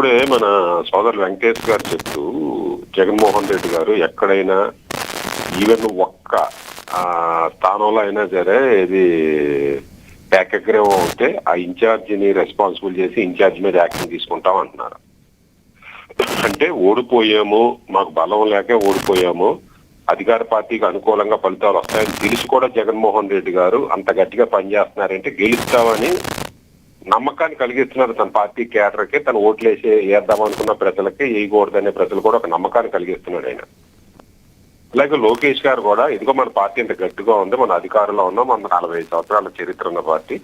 ఇప్పుడే మన సోదరు వెంకటేష్ గారు చెప్తూ జగన్మోహన్ రెడ్డి గారు ఎక్కడైనా ఈవెన్ ఒక్క స్థానంలో అయినా సరే ఇది ఏకగ్రీవం ఉంటే ఆ ఇన్ఛార్జిని రెస్పాన్సిబుల్ చేసి ఇన్ఛార్జ్ మీద యాక్షన్ తీసుకుంటాం అంటున్నారు. అంటే ఓడిపోయాము, మాకు బలం లేకే ఓడిపోయాము, అధికార పార్టీకి అనుకూలంగా ఫలితాలు వస్తాయని తెలిసి కూడా జగన్మోహన్ రెడ్డి గారు అంత గట్టిగా పనిచేస్తున్నారంటే గెలుస్తామని నమ్మకాన్ని కలిగిస్తున్నారు తన పార్టీ కేడర్కి, తన ఓట్లేసి వేద్దామనుకున్న ప్రజలకి, వేయకూడదనే ప్రజలు కూడా ఒక నమ్మకాన్ని కలిగిస్తున్నాడు ఆయన. అలాగే లోకేష్ గారు కూడా ఇదిగో మన పార్టీ ఇంత గట్టిగా ఉంది, మన అధికారంలో ఉన్నాం, మన 45 సంవత్సరాల చరిత్ర ఉన్న పార్టీ,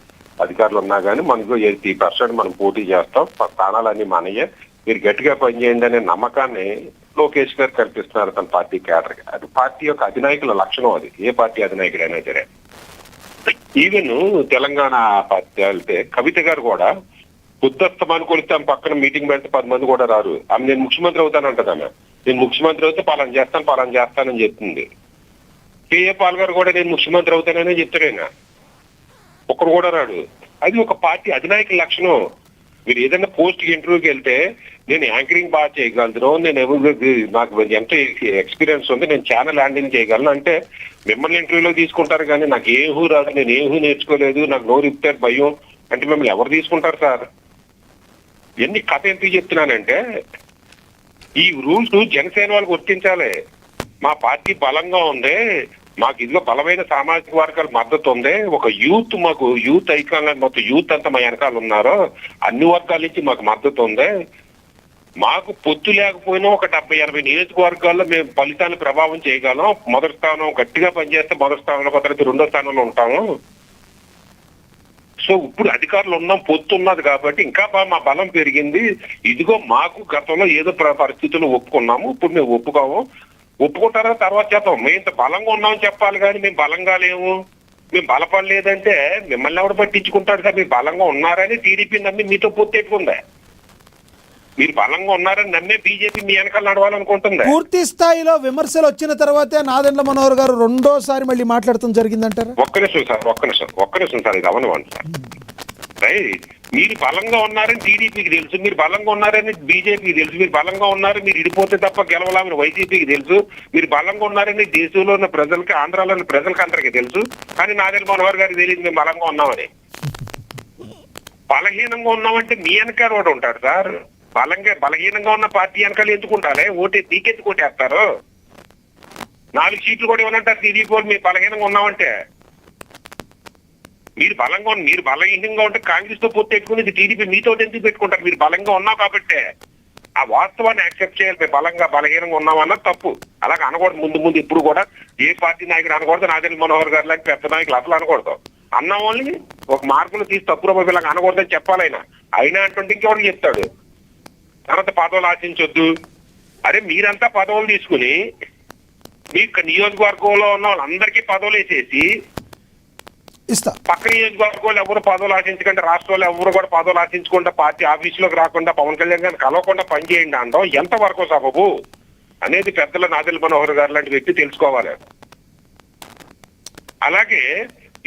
అధికారులు ఉన్నా కానీ మనకు 80% మనం పోటీ చేస్తాం, స్థానాలన్నీ మనయే, మీరు గట్టిగా పనిచేయండి అనే నమ్మకాన్ని లోకేష్ గారు కల్పిస్తున్నారు తన పార్టీ కేడర్కి. అది పార్టీ యొక్క అధినాయకుల లక్షణం, అది ఏ పార్టీ అధినాయకుడైనా సరే. ఈవెన్ తెలంగాణ పార్టీ వెళ్తే కవిత గారు కూడా బుద్ధస్తమాన్ని కొలిస్తే ఆమె పక్కన మీటింగ్ పెడితే 10 మంది కూడా రారు. ఆమె నేను ముఖ్యమంత్రి అవుతానంటది. ఆమె నేను ముఖ్యమంత్రి అవుతే పలానా చేస్తానని చెప్తుంది. కేఏ పాల్ గారు కూడా నేను ముఖ్యమంత్రి అవుతాననే చెప్తారైనా, ఒక్కరు కూడా రాడు. అది ఒక పార్టీ అధినాయకుల లక్షణం. మీరు ఏదైనా పోస్ట్ ఇంటర్వ్యూకి వెళ్తే నేను యాంకరింగ్ బాగా చేయగలను, నాకు ఎంత ఎక్స్పీరియన్స్ ఉంది, నేను ఛానల్ హ్యాండిల్ చేయగలను అంటే మిమ్మల్ని ఇంటర్వ్యూలో తీసుకుంటారు. కానీ నాకు ఏ హూ రాదు, నేను ఏ హూ నేర్చుకోలేదు, నాకు నోరు ఇప్పారు భయం అంటే మిమ్మల్ని ఎవరు తీసుకుంటారు సార్? ఎన్ని కథ ఎందుకు చెప్తున్నానంటే ఈ రూల్స్ జనసేన వాళ్ళకి వర్తించాలి. మా పార్టీ బలంగా ఉంది, మాకు ఇదిగో బలమైన సామాజిక వర్గాల మద్దతు ఉంది, ఒక మాకు యూత్ ఐకాన్ మొత్తం యూత్ అంతా మా వెనకాల ఉన్నారో అన్ని వర్గాల నుంచి మాకు మద్దతు ఉంది, మాకు పొత్తు లేకపోయినా ఒక 70-80 నియోజకవర్గాల్లో మేము ఫలితాన్ని ప్రభావం చేయగలం, మొదటి స్థానం గట్టిగా పనిచేస్తే మొదటి స్థానంలో తర్వాత 2వ స్థానంలో ఉంటాము. సో ఇప్పుడు అధికారులు ఉన్నాం, పొత్తు ఉన్నది కాబట్టి ఇంకా మా బలం పెరిగింది. ఇదిగో మాకు గతంలో ఏదో పరిస్థితులు ఒప్పుకున్నాము, ఇప్పుడు మేము ఒప్పుకుంటారా తర్వాత చేద్దాం, మేము ఇంత బలంగా ఉన్నామని చెప్పాలి. కానీ మేము బలంగా లేము, మేము బలపడలేదంటే మిమ్మల్ని ఎవరు పట్టించుకుంటారు సార్? మీరు బలంగా ఉన్నారని టీడీపీ నమ్మి మీతో పొత్తు పెట్టుకుందా? మీరు బలంగా ఉన్నారని నమ్మే బీజేపీ మీ వెనకాల నడవాలనుకుంటుంది. పూర్తి స్థాయిలో విమర్శలు వచ్చిన తర్వాతే నాదెండ్ల మనోహర్ గారు రెండోసారి మళ్ళీ మాట్లాడటం జరిగిందంటారా? ఒక్క నిమిషం సార్, ఇది అవనవండి సార్. రైట్, మీరు బలంగా ఉన్నారని టీడీపీకి తెలుసు, మీరు బలంగా ఉన్నారని బీజేపీకి తెలుసు, మీరు బలంగా ఉన్నారు, మీరు ఇడిపోతే తప్ప గెలవలామని వైసీపీకి తెలుసు, మీరు బలంగా ఉన్నారని దేశంలో ఉన్న ప్రజలకి, ఆంధ్రాలో ఉన్న ప్రజలకి అందరికీ తెలుసు. కానీ నాదెండ్ల మనోహర్ గారికి తెలియదు మేము బలంగా ఉన్నామని. బలహీనంగా ఉన్నామంటే మీ వెనకాల కూడా ఉంటాడు సార్. బలహీనంగా ఉన్న పార్టీ వెనకాల ఎందుకుంటారే? నీకెందుకు ఓటేస్తారు? 4 సీట్లు కూడా ఇవ్వనంటారు టీడీపీ వాళ్ళు మీరు బలహీనంగా ఉన్నామంటే. మీరు బలహీనంగా ఉంటే కాంగ్రెస్ తో పొత్తు పెట్టుకుని టీడీపీ మీతో ఎందుకు పెట్టుకుంటారు? మీరు బలంగా ఉన్నావు కాబట్టి ఆ వాస్తవాన్ని యాక్సెప్ట్ చేయాలి. మేము బలహీనంగా ఉన్నామన్నది తప్పు. అలాగే అనకూడదు. ముందు ఇప్పుడు కూడా ఏ పార్టీ నాయకుడు అనకూడదు, నాదెండ్ల మనోహర్ గారు లాంటి పెద్ద నాయకులు అసలు అనకూడదు. అన్న వాళ్ళని ఒక మార్కులు తీసి తప్పు రూపాయలు ఇలాగ అనకూడదని చెప్పాలి. అయినా అంటుంటే ఇంకెవరికి చెప్తాడు? తర్వాత పదవులు ఆశించొద్దు. అరే మీరంతా పదవులు తీసుకుని మీ నియోజకవర్గంలో ఉన్న వాళ్ళందరికీ పదవులు వేసేసి పక్క నియోజకవర్గంలో ఎవరు పదవులు ఆశించకుండా, రాష్ట్రంలో ఎవరు కూడా పదవులు ఆశించకుండా, పార్టీ ఆఫీసులోకి రాకుండా, పవన్ కళ్యాణ్ గారిని కలవకుండా పనిచేయండి అనడం ఎంతవరకు సబబు అనేది పెద్దల నాదెండ్ల మనోహర్ గారు లాంటి వ్యక్తి తెలుసుకోవాలి. అలాగే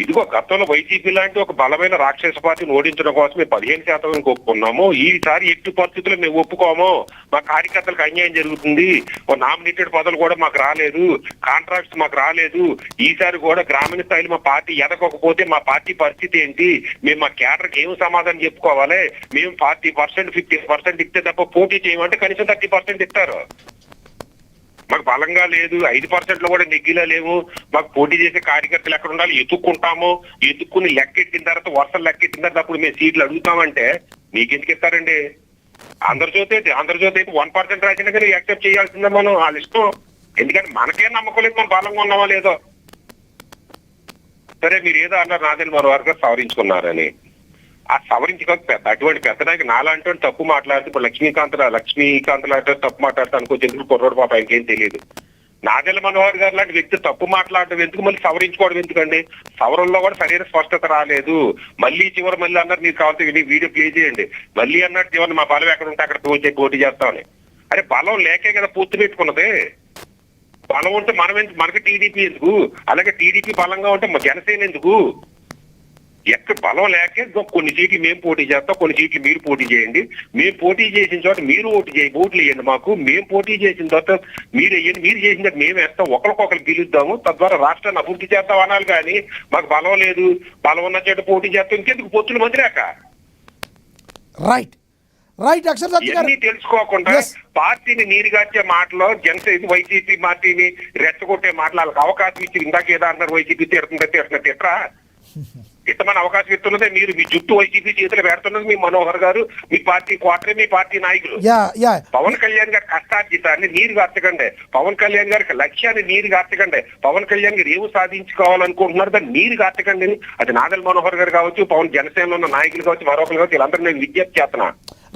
ఇదిగో గతంలో వైసీపీ లాంటి ఒక బలమైన రాక్షస పార్టీని ఓడించడం కోసం మేము 15% ఒప్పుకున్నాము. ఈసారి ఎట్టి పరిస్థితుల్లో మేము ఒప్పుకోము, మా కార్యకర్తలకు అన్యాయం జరుగుతుంది, నామినేటెడ్ పదవులు కూడా మాకు రాలేదు, కాంట్రాక్ట్స్ మాకు రాలేదు, ఈసారి కూడా గ్రామీణ స్థాయిలో మా పార్టీ ఎదగకపోతే మా పార్టీ పరిస్థితి ఏంటి, మేము మా కేడర్కి ఏం సమాధానం చెప్పుకోవాలి, మేము 40% 50% ఇస్తే తప్ప పోటీ చేయమంటే కనీసం 30% ఇస్తారు. మాకు బలంగా లేదు, 5% లో కూడా నెగ్గిలా లేవు, మాకు పోటీ చేసే కార్యకర్తలు ఎక్కడ ఉండాలి ఎత్తుక్కుంటాము, ఎత్తుక్కుని లెక్కెట్టిన తర్వాత వర్షాలు లెక్కెట్టిన తర్వాత అప్పుడు మేము సీట్లు అడుగుతామంటే మీకెందుకు ఇస్తారండి? ఆంధ్రజ్యోతి అయితే 1% రాసినా కానీ యాక్సెప్ట్ చేయాల్సిందే మనం, వాళ్ళ ఇష్టం. ఎందుకంటే మనకేం నమ్మకం లేదు మనం బలంగా ఉన్నామా లేదో. సరే మీరు ఏదో అన్నారు నాదెండ్ల మనోహర్ గారు సవరించుకున్నారని. ఆ సవరించుకోక అటువంటి పెద్ద నాయకు నాలాంటి తప్పు మాట్లాడితే ఇప్పుడు లక్ష్మీకాంత్ లాంటి తప్పు మాట్లాడితే అనుకోవచ్చు, ఎందుకు కుర్రోడు పాప ఆయనకేం తెలియదు. నాదెండ్ల మనోహర్ గారు లాంటి వ్యక్తి తప్పు మాట్లాడటం ఎందుకు, మళ్ళీ సవరించుకోవడం ఎందుకండి? సవరంలో కూడా సరైన స్పష్టత రాలేదు. మళ్ళీ అన్నారు మీరు కావాల్సి వీడియో ప్లే చేయండి, మళ్ళీ అన్నట్టు చివరి మా బలం ఎక్కడ ఉంటే అక్కడ పోటీ చేస్తామని. అరే బలం లేకే కదా పూర్తి పెట్టుకున్నది. బలం ఉంటే మనకి టీడీపీ ఎందుకు? అలాగే టీడీపీ బలంగా ఉంటే జనసేన ఎందుకు? ఎక్కడ బలం లేకే కొన్ని సీట్లు మేము పోటీ చేస్తాం, కొన్ని సీట్లు మీరు పోటీ చేయండి. మేము పోటీ చేసిన చోట మీరు ఓట్లు వేయండి మాకు. మేము పోటీ చేసిన చోట మీరు వేయండి, మీరు చేసిన చోట మేము వేస్తాం. ఒకరికొకరు పిలుద్దాము, తద్వారా రాష్ట్రాన్ని అభివృద్ధి చేద్దాం అనాలి. కానీ మాకు బలం లేదు, బలం ఉన్న చోట పోటీ చేస్తాం, ఇంకెందుకు పొత్తులు మందిరాక రైట్ రైట్ అక్షర్ సత్య గారు ఇవన్నీ తెలుసుకోకుండా Yes. పార్టీని నీరుగార్చే మాటలో జనసేన వైసీపీ పార్టీని రెచ్చగొట్టే మాటలు వాళ్ళకి అవకాశం ఇచ్చి ఇందాక ఏదో అన్నారు వైసీపీ తిట్రా ఇష్టమైన అవకాశం ఇస్తున్నదే మీరు. మీ జుట్టు వైసీపీ చేతులు పెడుతున్నది మీ మనోహర్ గారు, మీ పార్టీ క్వార్టరే, మీ పార్టీ నాయకులు. యా యా పవన్ కళ్యాణ్ గారి కష్టార్జితాన్ని నీరు గార్చకండి, పవన్ కళ్యాణ్ గారికి లక్ష్యాన్ని నీరు గార్చకండి, పవన్ కళ్యాణ్ గారు ఏమి సాధించుకోవాలనుకుంటున్నారు దాన్ని నీరు గార్చకండి అని అది నాదెల్ మనోహర్ గారు కావచ్చు, పవన్ జనసేనలో ఉన్న నాయకులు కావచ్చు, మరొకరు కావచ్చు, వీళ్ళందరూ నేను విజ్ఞప్తి చేస్తున్నా.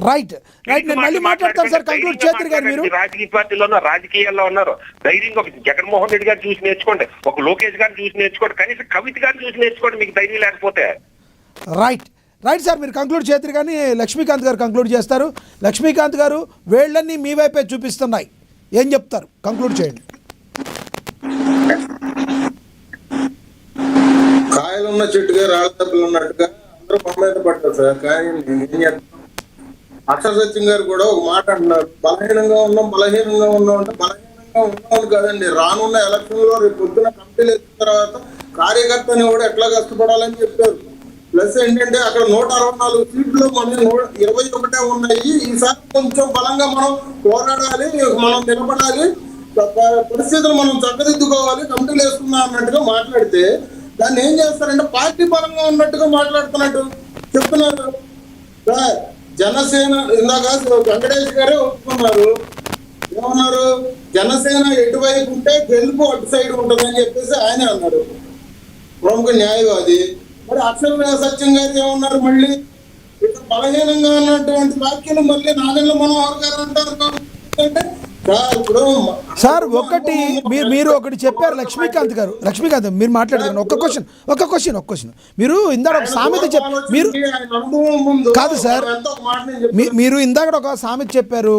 రైట్ రైట్ నేను మళ్ళీ మాట్లాడతాను సార్. కంక్లూడ్ చేతురు గారు మీరు రాజకీయ పార్టీలో ఉన్నారు, రాజకీయాల్లో ఉన్నారు. ధైర్యంగా ఒక జగన్మోహన్ రెడ్డి గారు చూసి నేర్చుకోండి, ఒక లోకేష్ గారిని చూసి నేర్చుకోండి, కనీసం కవిత గారిని చూసి నేర్చుకోండి మీకు ధైర్యం లేకపోతే. రైట్ రైట్ సార్ మీరు కంక్లూడ్ చేతురు కానీ లక్ష్మీకాంత్ గారు కంక్లూడ్ చేస్తారు. లక్ష్మీకాంత్ గారు వేళ్ళన్నీ మీ వైపే చూపిస్తున్నాయి, ఏం చెప్తారు? కంక్లూడ్ చేయండి. కాయలున్న చెట్టుగా రాళ్ళ ఉన్నట్టుగా అందరూ మా మీద పడ్డారు సార్. కానీ నేను ఏం చేస్తాను, అక్షర్ సత్యం గారు కూడా ఒక మాట అంటున్నారు, బలహీనంగా ఉన్నాం అంటే బలహీనంగా ఉన్నాం కాదండి. రానున్న ఎలక్షన్ లో రేపు పొద్దున కమిటీలు ఎత్తిన తర్వాత కార్యకర్తని కూడా ఎట్లా కష్టపడాలని చెప్పారు. ప్లస్ ఏంటంటే అక్కడ 164 సీట్లు మన 21 ఉన్నాయి. ఈసారి కొంచెం బలంగా మనం పోరాడాలి, మనం నిలబడాలి, పరిస్థితులు మనం చక్కదిద్దుకోవాలి, కమిటీలు వేసుకుందాం అన్నట్టుగా మాట్లాడితే దాన్ని ఏం చేస్తారంటే పార్టీ పరంగా ఉన్నట్టుగా మాట్లాడుతున్నట్టు చెప్తున్నారు సార్. జనసేన ఇందాక వెంకటేష్ గారే ఒప్పుకున్నారు, ఏమన్నారు, జనసేన ఎటువైపు ఉంటే గెలుపు అటు సైడ్ ఉంటుంది అని చెప్పేసి ఆయన అన్నారు, ప్రముఖ న్యాయవాది. మరి అక్షర సత్యం గారు ఏమన్నారు, మళ్ళీ ఇక బలహీనంగా ఉన్నటువంటి వ్యాఖ్యలు మళ్ళీ నాదెండ్ల మనోహర్ గారు అంటారు. అంటే సార్ ఒకటి మీరు ఒకటి చెప్పారు లక్ష్మీకాంత్ గారు. లక్ష్మీకాంత్ మీరు మాట్లాడుతున్నారు. ఒక క్వశ్చన్ మీరు ఇందాక ఒక సామెత మీరు కాదు సార్, మీరు ఇందాక ఒక సామెత చెప్పారు,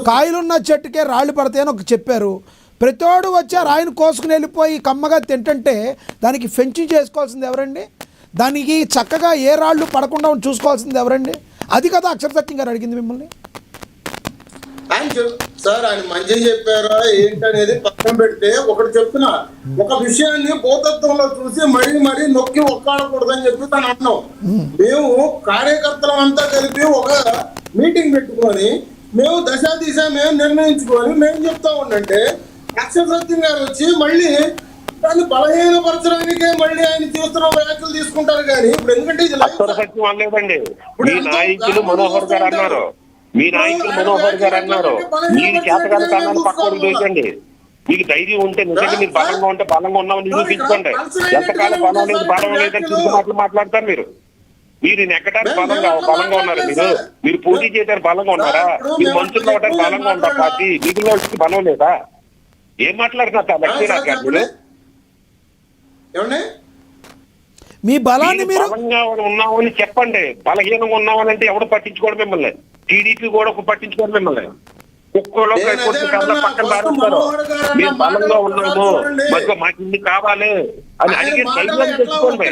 కాయలున్న చెట్టుకే రాళ్ళు పడతాయని ఒక చెప్పారు. ప్రతివాడు వచ్చి రాయిని కోసుకుని వెళ్ళిపోయి కమ్మగా తింటుంటే దానికి ఫెన్సింగ్ చేసుకోవాల్సింది ఎవరండి? దానికి చక్కగా ఏ రాళ్ళు పడకుండా చూసుకోవాల్సింది ఎవరండి? అది కదా అక్షర సత్యం గారు అడిగింది మిమ్మల్ని. సార్ ఆయన మంచిగా చెప్పారా ఏంటనేది పక్కన పెడితే ఒకటి చెప్తున్నా, ఒక విషయాన్ని భూతత్వంలో చూసి మరీ నొక్కి ఒక్కాడకూడదని చెప్పి తను అన్నాం. మేము కార్యకర్తలం అంతా కలిపి ఒక మీటింగ్ పెట్టుకొని మేము దిశ మేము నిర్ణయించుకొని మేము చెప్తా ఉండంటే అక్షర సత్యం గారు వచ్చి మళ్ళీ దాన్ని బలహీనపరచడానికే మళ్ళీ ఆయన చేస్తున్న వ్యాఖ్యలు తీసుకుంటారు. కానీ ఇప్పుడు ఎందుకంటే ఇది సత్యం అనలేదండి, మీ నాయకులు మనోహర్ గారు అన్నారు, మీరు చేతగాని కారణాన్ని పక్కన చూసండి. మీకు ధైర్యం ఉంటే నిజంగా మీరు బలంగా ఉంటే బలంగా ఉన్నామని నిరూపించుకోండి. ఎంతకాలం బలం లేదని తిరిగి మాట్లాడతారు మీరు నెక్కడానికి బలంగా ఉన్నారు. మీరు పోటీ చేశారు, బలంగా ఉన్నారా? మీరు మనుషుల్లో అవడానికి బలంగా ఉంటారు. పార్టీ వీటిలో బలం లేదా? ఏం మాట్లాడుతున్నారు లక్ష్మీనాథ్ గారు? మీరు మీ బలాన్ని మీరు బలంగా ఉన్నామని చెప్పండి, బలహీనంగా ఉన్నామని అంటే ఎవడు పట్టించుకోవడం మిమ్మల్ని. టీడీపీ కూడా పట్టించుకోవడం మిమ్మల్ని. కుక్కలో పక్కన రాస్తారు. మీరు బలంగా ఉన్నాము, మాకు ఇన్ని కావాలి అని అడిగి తెచ్చుకోండి.